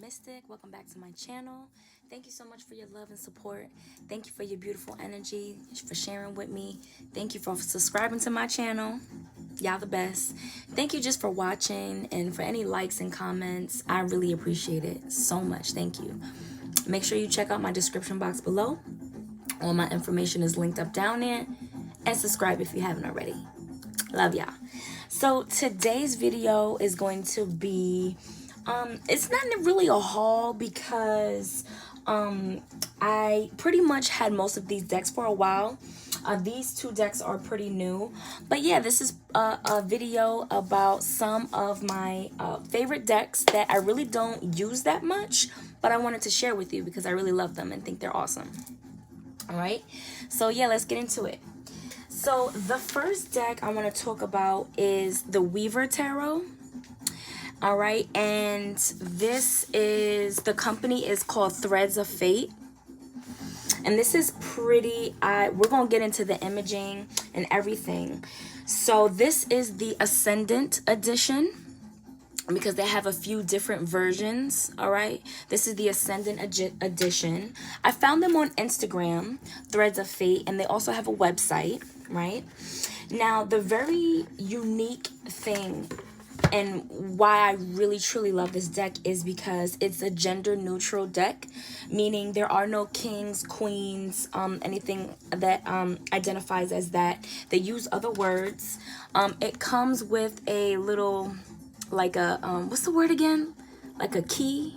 Mystic. Welcome back to my channel. Thank you so much for your love and support. Thank you for your beautiful energy, for sharing with me. Thank you for subscribing to my channel. Y'all the best. Thank you just for watching and for any likes and comments. I really appreciate it so much. Thank you. Make sure you check out my description box below. All my information is linked up down there. And subscribe if you haven't already. Love y'all. So today's video is going to be it's not really a haul because I pretty much had most of these decks for a while. These two decks are pretty new, but yeah, this is a video about some of my favorite decks that I really don't use that much, but I wanted to share with you because I really love them and think they're awesome. All right, so yeah, let's get into it. So the first deck I want to talk about is the Weaver Tarot. All right, and this is, the company is called Threads of Fate. And this is pretty, we're going to get into the imaging and everything. So this is the Ascendant edition because they have a few different versions. All right, this is the Ascendant edition. I found them on Instagram, Threads of Fate, and they also have a website, right? Now, the very unique thing and why I really truly love this deck is because it's a gender neutral deck, meaning there are no kings, queens, anything that identifies as that. They use other words. It comes with a little, like a what's the word again, like a key,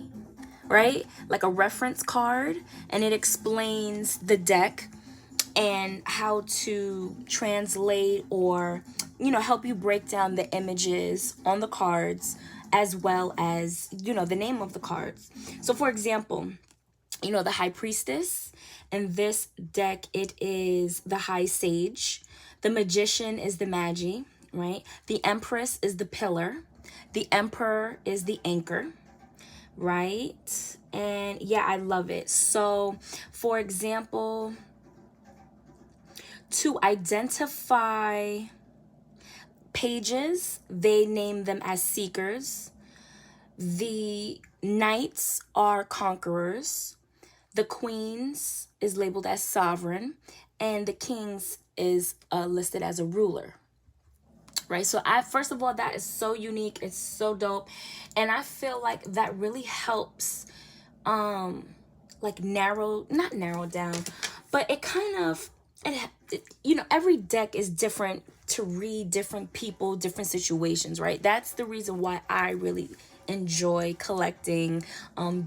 right? Like a reference card, and it explains the deck and how to translate or, you know, help you break down the images on the cards, as well as, you know, the name of the cards. So for example, you know, the High Priestess. In this deck, it is the High Sage. The Magician is the Magi, right? The Empress is the Pillar. The Emperor is the Anchor, right? And yeah, I love it. So for example, to identify pages, they name them as seekers. The knights are conquerors. The queens is labeled as sovereign, and the kings is listed as a ruler, right? So first of all, that is so unique. It's so dope, and I feel like that really helps like not narrow down, but it kind of, you know, every deck is different to read different people, different situations, right? That's the reason why I really enjoy collecting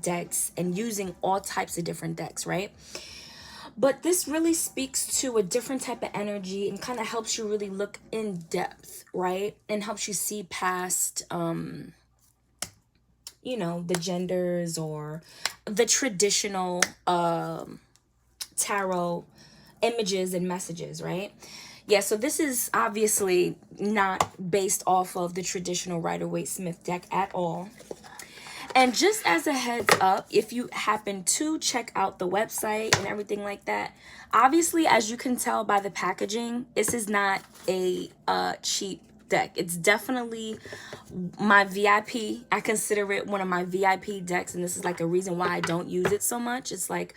decks and using all types of different decks, right? But this really speaks to a different type of energy and kind of helps you really look in depth, right? And helps you see past you know, the genders or the traditional tarot images and messages, right? Yeah, so this is obviously not based off of the traditional Rider-Waite-Smith deck at all. And just as a heads up, if you happen to check out the website and everything like that, obviously, as you can tell by the packaging, this is not a cheap deck. It's definitely my VIP. I consider it one of my VIP decks, and this is like a reason why I don't use it so much. It's like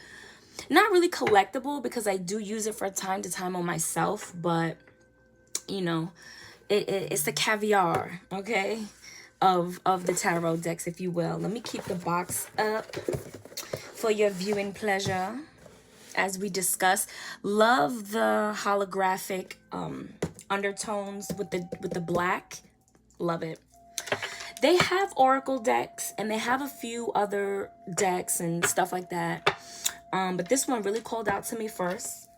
not really collectible because I do use it from time to time on myself, but you know, it's the caviar, okay, of the tarot decks, if you will. Let me keep the box up for your viewing pleasure as we discuss. Love the holographic undertones with the black. Love it. They have oracle decks and they have a few other decks and stuff like that. But this one really called out to me first.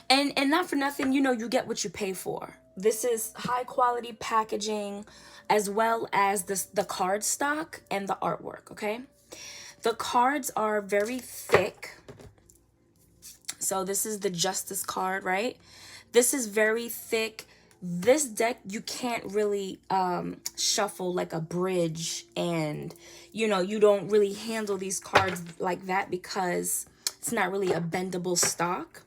And not for nothing, you know, you get what you pay for. This is high quality packaging, as well as the card stock and the artwork, okay? The cards are very thick. So this is the Justice card, right? This is very thick. This deck, you can't really shuffle like a bridge, and you know, you don't really handle these cards like that because it's not really a bendable stock.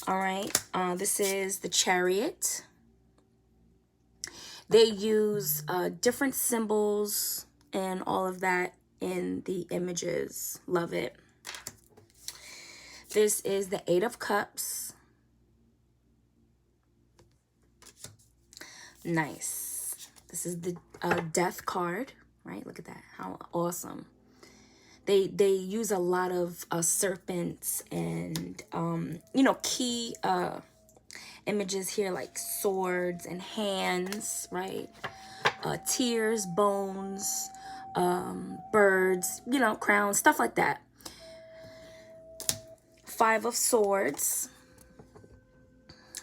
All right, this is the Chariot. They use different symbols and all of that in the images. Love it. This is the Eight of Cups. Nice. This is the Death card, right? Look at that. How awesome. They use a lot of serpents and, you know, key images here, like swords and hands, right? Tears, bones, birds, you know, crowns, stuff like that. Five of Swords.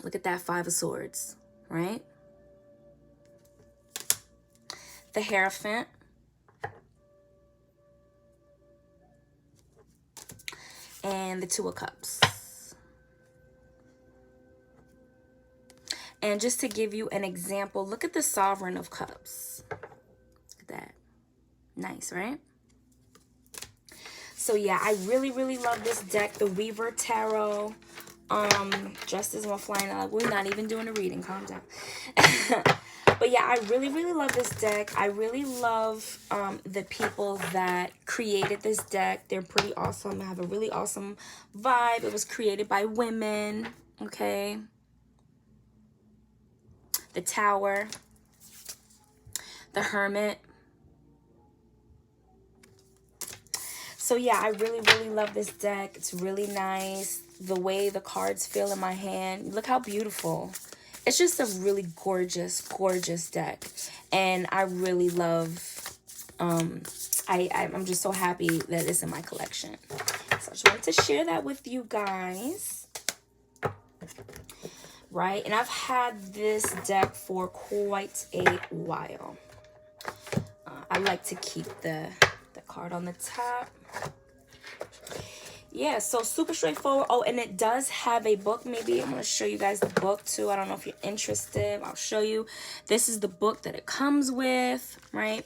Look at that, Five of Swords, right? The Hierophant. And the Two of Cups. And just to give you an example, look at the Sovereign of Cups. Look at that. Nice, right? So yeah, I really, really love this deck. The Weaver Tarot. Justice while flying out. We're not even doing a reading. Calm down. But yeah, I really, really love this deck. I really love the people that created this deck. They're pretty awesome. I have a really awesome vibe. It was created by women. Okay. The Tower. The Hermit. So yeah, I really, really love this deck. It's really nice. The way the cards feel in my hand. Look how beautiful. It's just a really gorgeous, gorgeous deck. And I really love, I'm just so happy that it's in my collection. So I just wanted to share that with you guys. Right? And I've had this deck for quite a while. I like to keep the card on the top. Yeah, so super straightforward. Oh, and it does have a book. Maybe I'm going to show you guys the book too. I don't know if you're interested. I'll show you. This is the book that it comes with, right?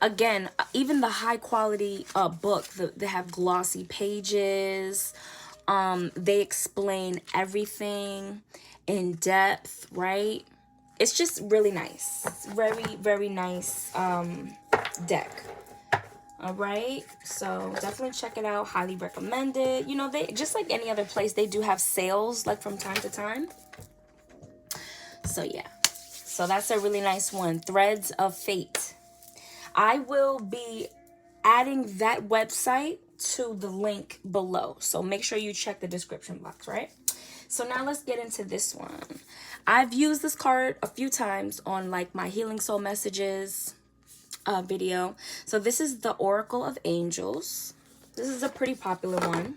Again, even the high quality book, they have glossy pages. They explain everything in depth, right? It's just really nice. Very, very nice deck. All right, so definitely check it out. Highly recommend it. You know, they just like any other place, they do have sales like from time to time. So yeah, so that's a really nice one. Threads of Fate. I will be adding that website to the link below, so make sure you check the description box, right? So now let's get into this one. I've used this card a few times on like my Healing Soul Messages video. So this is the Oracle of Angels. This is a pretty popular one.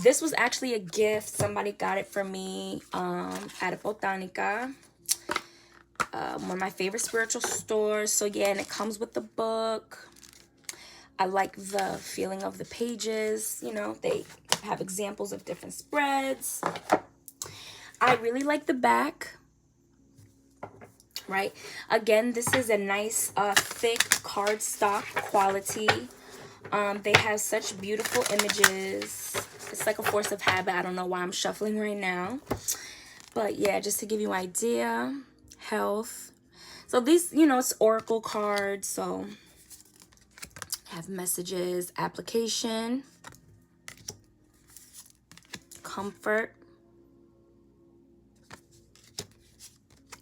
This was actually a gift. Somebody got it for me at Botanica, one of my favorite spiritual stores. So yeah, and it comes with the book. I like the feeling of the pages. You know, they have examples of different spreads. I really like the back. Right, again, this is a nice thick cardstock quality. They have such beautiful images. It's like a force of habit. I don't know why I'm shuffling right now, but yeah, just to give you an idea. Health. So these, you know, it's oracle cards, so have messages, application, comfort,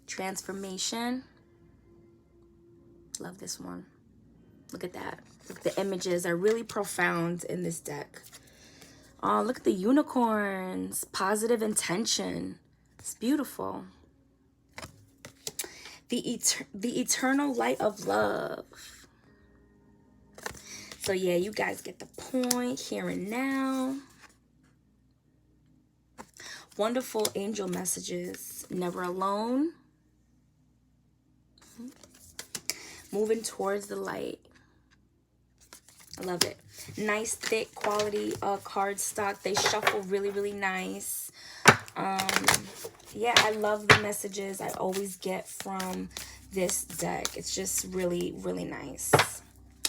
transformation. Love this one. Look at that. Look, the images are really profound in this deck. Oh, look at the unicorns. Positive intention. It's beautiful. The eternal light of love. So yeah, you guys get the point. Here and now. Wonderful angel messages. Never alone. Moving towards the light. I love it. Nice thick quality cardstock. They shuffle really, really nice. Yeah, I love the messages I always get from this deck. It's just really, really nice.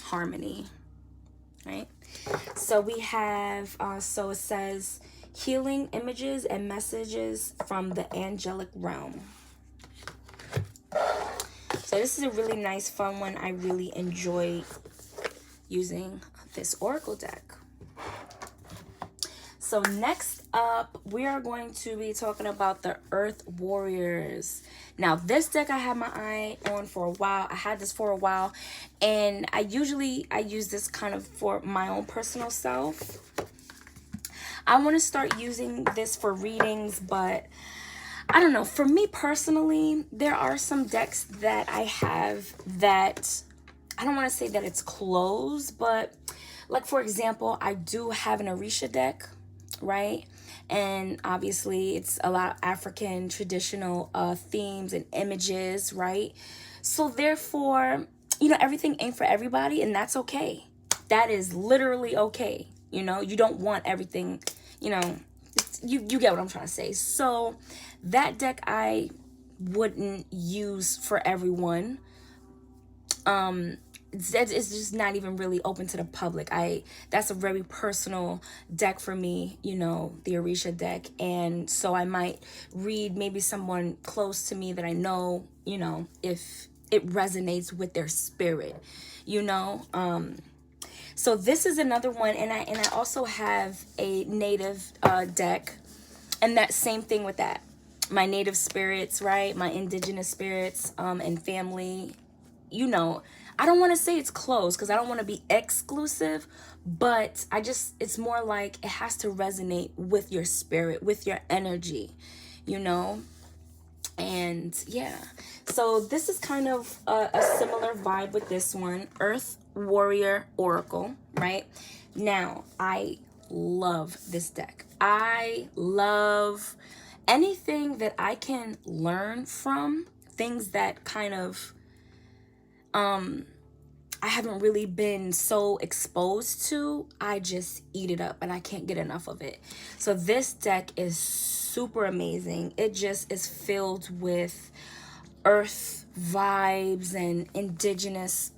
Harmony. Right? So we have, so it says, healing images and messages from the angelic realm. So this is a really nice, fun one. I really enjoy using this oracle deck. So next up, we are going to be talking about the Earth Warriors. Now, this deck I had my eye on for a while. I had this for a while, and I use this kind of for my own personal self. I want to start using this for readings, but I don't know. For me personally, there are some decks that I have that I don't want to say that it's closed, but like, for example, I do have an Orisha deck, right? And obviously it's a lot of African traditional themes and images, right? So therefore, you know, everything ain't for everybody, and that's okay. That is literally okay. You know, you don't want everything, you know, you get what I'm trying to say. So that deck I wouldn't use for everyone. It's just not even really open to the public. That's a very personal deck for me, you know, the Orisha deck. And so I might read maybe someone close to me that I know, you know, if it resonates with their spirit, you know. So this is another one, and I also have a native deck, and that same thing with that. My native spirits, right? My indigenous spirits and family, you know. I don't want to say it's closed because I don't want to be exclusive, but it's more like it has to resonate with your spirit, with your energy, you know? And yeah, so this is kind of a similar vibe with this one, Earth Warrior Oracle, right? Now, I love this deck. I love anything that I can learn from, things that kind of I haven't really been so exposed to. I just eat it up and I can't get enough of it. So this deck is super amazing. It just is filled with earth vibes and indigenous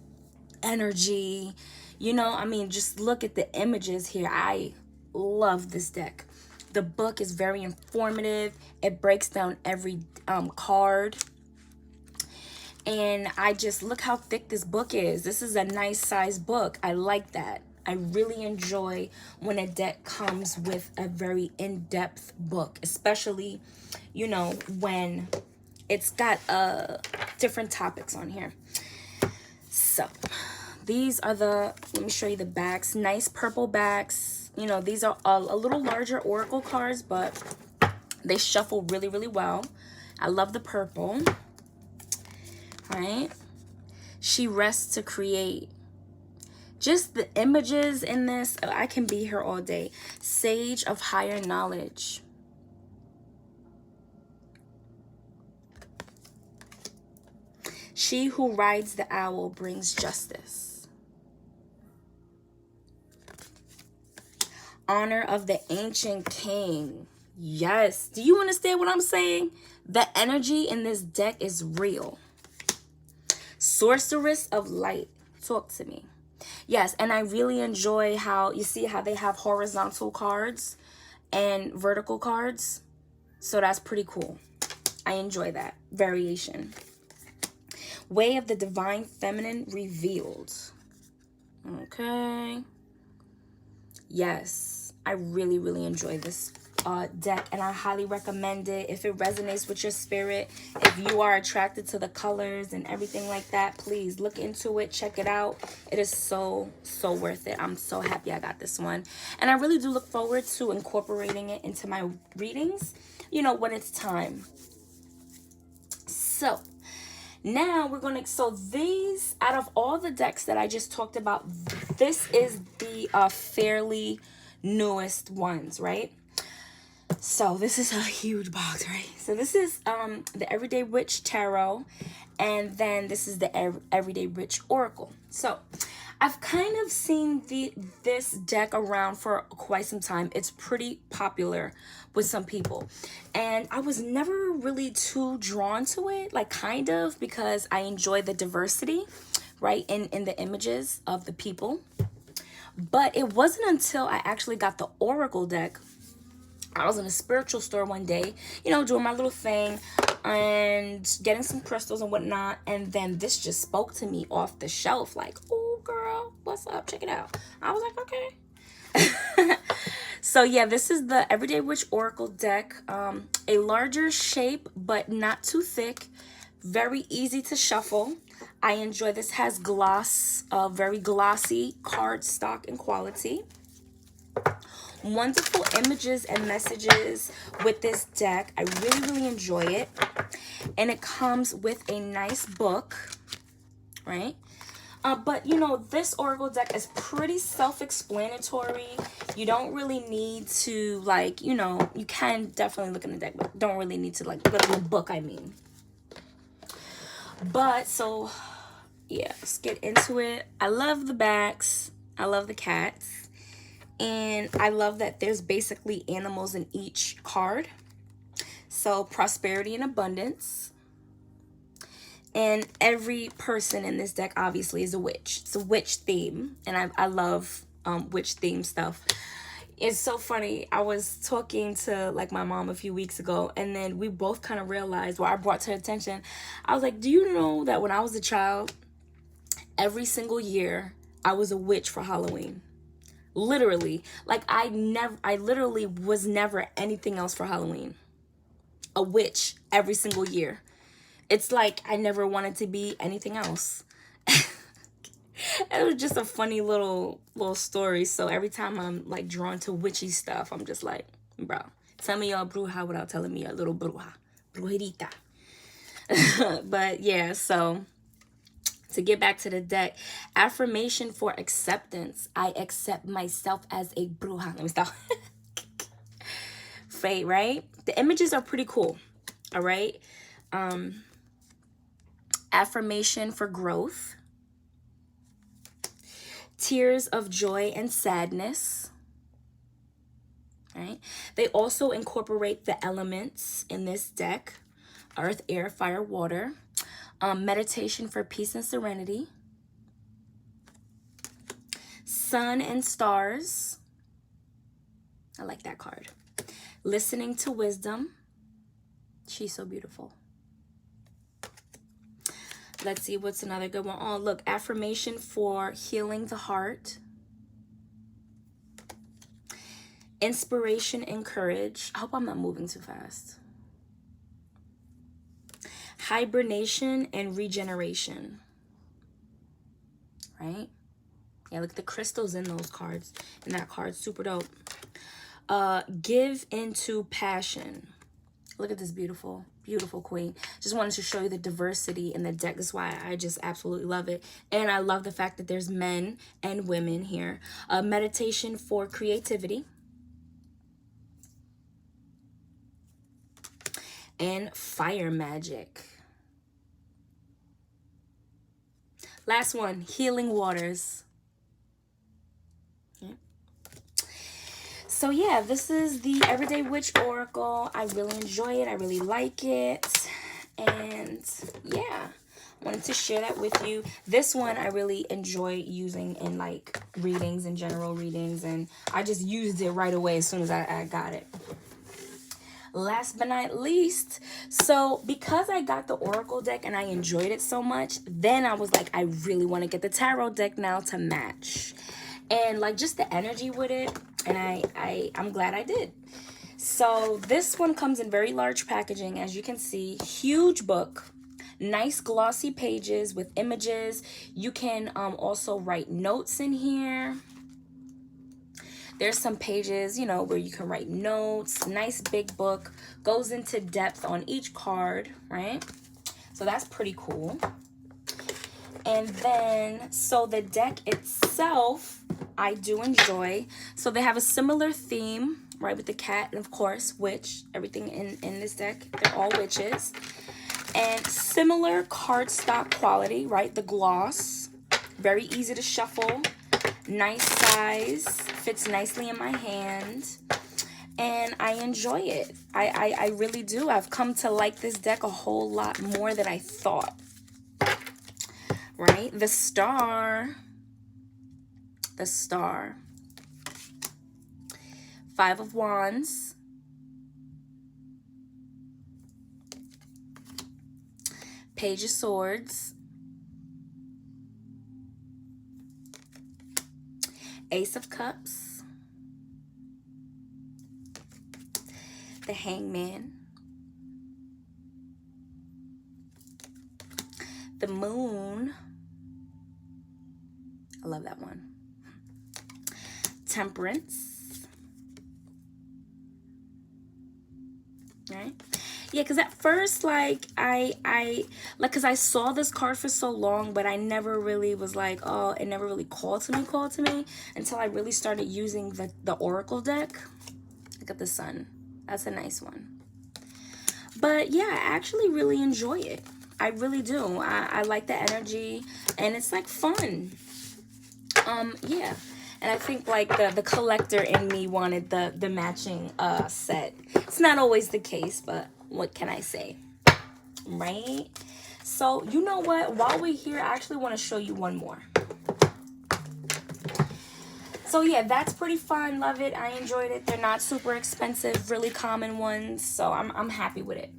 energy. You know, I mean, just look at the images here. I love this deck. The book is very informative. It breaks down every card. And I just look how thick this book is. This is a nice size book. I like that. I really enjoy when a deck comes with a very in-depth book, especially, you know, when it's got different topics on here. So these are let me show you the backs. Nice purple backs. You know, these are a little larger oracle cards, but they shuffle really, really well. I love the purple. Right? She rests to create. Just the images in this, I can be here all day. Sage of higher knowledge. She who rides the owl brings justice. Honor of the ancient king. Yes. Do you understand what I'm saying? The energy in this deck is real. Sorceress of light. Talk to me. Yes, and I really enjoy how you see how they have horizontal cards and vertical cards. So that's pretty cool. I enjoy that variation. Way of the divine feminine revealed. Okay. Yes, I really, really enjoy this deck, and I highly recommend it if it resonates with your spirit. If you are attracted to the colors and everything like that, please look into it, check it out. It is so worth it. I'm so happy I got this one, and I really do look forward to incorporating it into my readings, you know, when it's time. So now we're gonna, so these, out of all the decks that I just talked about, this is the fairly newest ones, right? So this is a huge box, right? So this is the Everyday Witch Tarot, and then this is the Everyday Witch Oracle. So I've kind of seen this deck around for quite some time. It's pretty popular with some people, and I was never really too drawn to it, like kind of, because I enjoy the diversity, right, in the images of the people. But it wasn't until I actually got the Oracle deck. I was in a spiritual store one day, you know, doing my little thing, and getting some crystals and whatnot. And then this just spoke to me off the shelf, like, oh girl, what's up, check it out. I was like, okay. So yeah, this is the Everyday Witch Oracle deck. A larger shape, but not too thick. Very easy to shuffle. I enjoy this. Has gloss, very glossy cardstock and quality. Wonderful images and messages with this deck. I really enjoy it. And it comes with a nice book, right? But you know, this Oracle deck is pretty self-explanatory. You don't really need to, like, you know, you can definitely look in the deck, but don't really need to, like, look in the book, I mean. But, so, yeah, let's get into it. I love the backs. I love the cats. And I love that there's basically animals in each card. So, prosperity and abundance. And every person in this deck obviously is a witch. It's a witch theme. And I love witch theme stuff. It's so funny. I was talking to like my mom a few weeks ago, and then we both kind of realized, well, I brought to her attention. I was like, do you know that when I was a child, every single year I was a witch for Halloween? Literally. Like I literally was never anything else for Halloween. A witch every single year. It's like I never wanted to be anything else. It was just a funny little story. So every time I'm like drawn to witchy stuff, I'm just like, bro, tell me your bruja without telling me your little bruja. Brujerita. But yeah, so to get back to the deck, affirmation for acceptance. I accept myself as a bruja. Let me stop. Fate, right? The images are pretty cool. All right. Affirmation for growth. Tears of joy and sadness. Right? They also incorporate the elements in this deck. Earth, air, fire, water. Meditation for peace and serenity. Sun and stars. I like that card. Listening to wisdom. She's so beautiful. Let's see, what's another good one? Oh, look, affirmation for healing the heart. Inspiration and courage. I hope I'm not moving too fast. Hibernation and regeneration. Right? Yeah, look at the crystals in those cards. In that card, super dope. Give into passion. Look at this beautiful, beautiful queen. Just wanted to show you the diversity in the deck. That's why I just absolutely love it. And I love the fact that there's men and women here. Meditation for creativity. And fire magic. Last one, healing waters. Yeah. So yeah, this is the Everyday Witch Oracle. I really enjoy it. I really like it. And yeah, I wanted to share that with you. This one I really enjoy using in like readings and general readings. And I just used it right away as soon as I got it. Last but not least, so because I got the Oracle deck and I enjoyed it so much, then I was like, I really want to get the Tarot deck now to match. And like just the energy with it, and I'm glad I did. So this one comes in very large packaging, as you can see. Huge book, nice glossy pages with images. You can also write notes in here. There's some pages, you know, where you can write notes. Nice big book. Goes into depth on each card, right? So that's pretty cool. And then, so the deck itself, I do enjoy. So they have a similar theme, right, with the cat and, of course, witch. Everything in this deck, they're all witches. And similar cardstock quality, right? The gloss. Very easy to shuffle. Nice size. Fits nicely in my hand. And I enjoy it. I really do. I've come to like this deck a whole lot more than I thought. Right? The star. The star. 5 of Wands. Page of Swords, Ace of Cups, the Hangman, the Moon, I love that one, Temperance, right? Yeah, because at first, like, because I saw this card for so long, but I never really was like, oh, it never really called to me until I really started using the Oracle deck. Look at the Sun. That's a nice one. But yeah, I actually really enjoy it. I really do. I like the energy, and it's like fun. Yeah. And I think like the collector in me wanted the matching set. It's not always the case, but what can I say? Right? So you know what? While we're here, I actually want to show you one more. So yeah, that's pretty fun. Love it. I enjoyed it. They're not super expensive, really common ones. So I'm happy with it.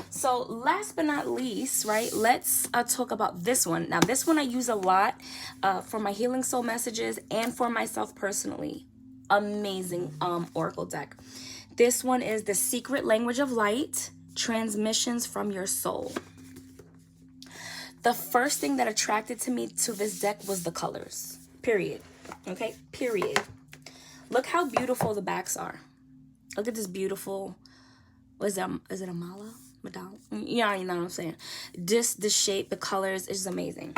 So last but not least, right, let's talk about this one. Now, this one I use a lot for my Healing Soul messages and for myself personally. Amazing Oracle deck. This one is The Secret Language of Light, Transmissions from Your Soul. The first thing that attracted to me to this deck was the colors. Period. Okay? Period. Look how beautiful the backs are. Look at this beautiful, is it a mala? Medallion? Yeah, you know what I'm saying. Just the shape, the colors is amazing.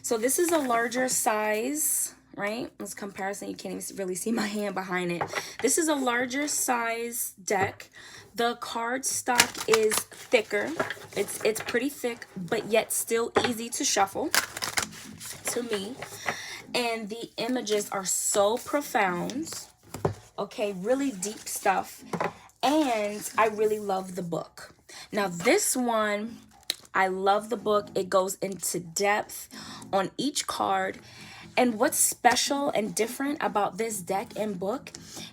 So this is a larger size, right? This comparison, you can't even really see my hand behind it. This is a larger size deck. The card stock is thicker. It's pretty thick, but yet still easy to shuffle to me. And the images are so profound. Okay, really deep stuff. And I really love the book. Now this one, I love the book. It goes into depth on each card. And what's special and different about this deck and book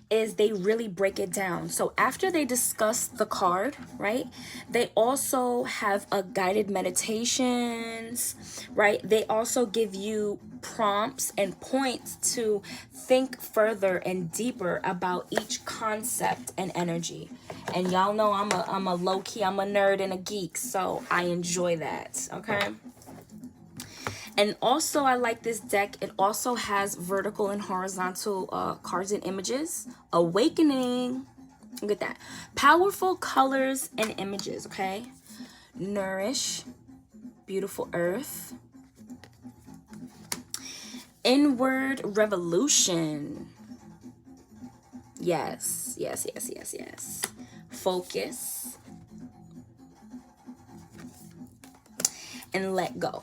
is they really break it down. So after they discuss the card, right, they also have a guided meditations, right? They also give you prompts and points to think further and deeper about each concept and energy. And y'all know I'm a low-key, I'm a nerd and a geek, so I enjoy that, okay? And also, I like this deck. It also has vertical and horizontal cards and images. Awakening. Look at that. Powerful colors and images, okay? Nourish. Beautiful Earth. Inward Revolution. Yes, yes, yes, yes, yes. Focus. And let go.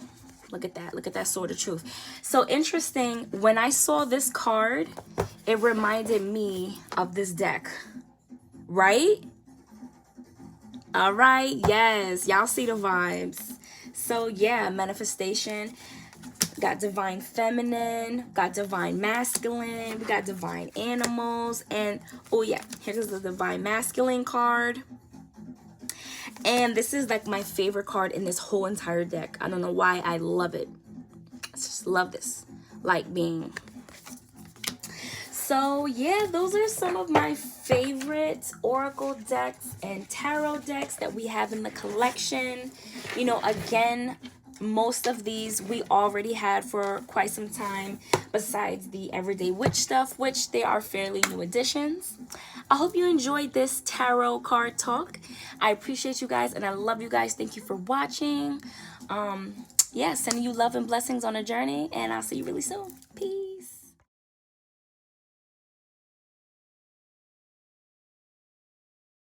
Look at that. Look at that Sword of Truth. So interesting. When I saw this card, it reminded me of this deck. Right? All right. Yes. Y'all see the vibes. So yeah, manifestation. Got divine feminine. Got divine masculine. We got divine animals. And oh yeah, here's the divine masculine card. And this is like my favorite card in this whole entire deck. I don't know why. I love it. I just love this. Like being. So yeah, those are some of my favorite Oracle decks and tarot decks that we have in the collection. You know, again, most of these we already had for quite some time, besides the Everyday Witch stuff, which they are fairly new additions. I hope you enjoyed this tarot card talk. I appreciate you guys and I love you guys. Thank you for watching. Yeah, sending you love and blessings on a journey, and I'll see you really soon. Peace.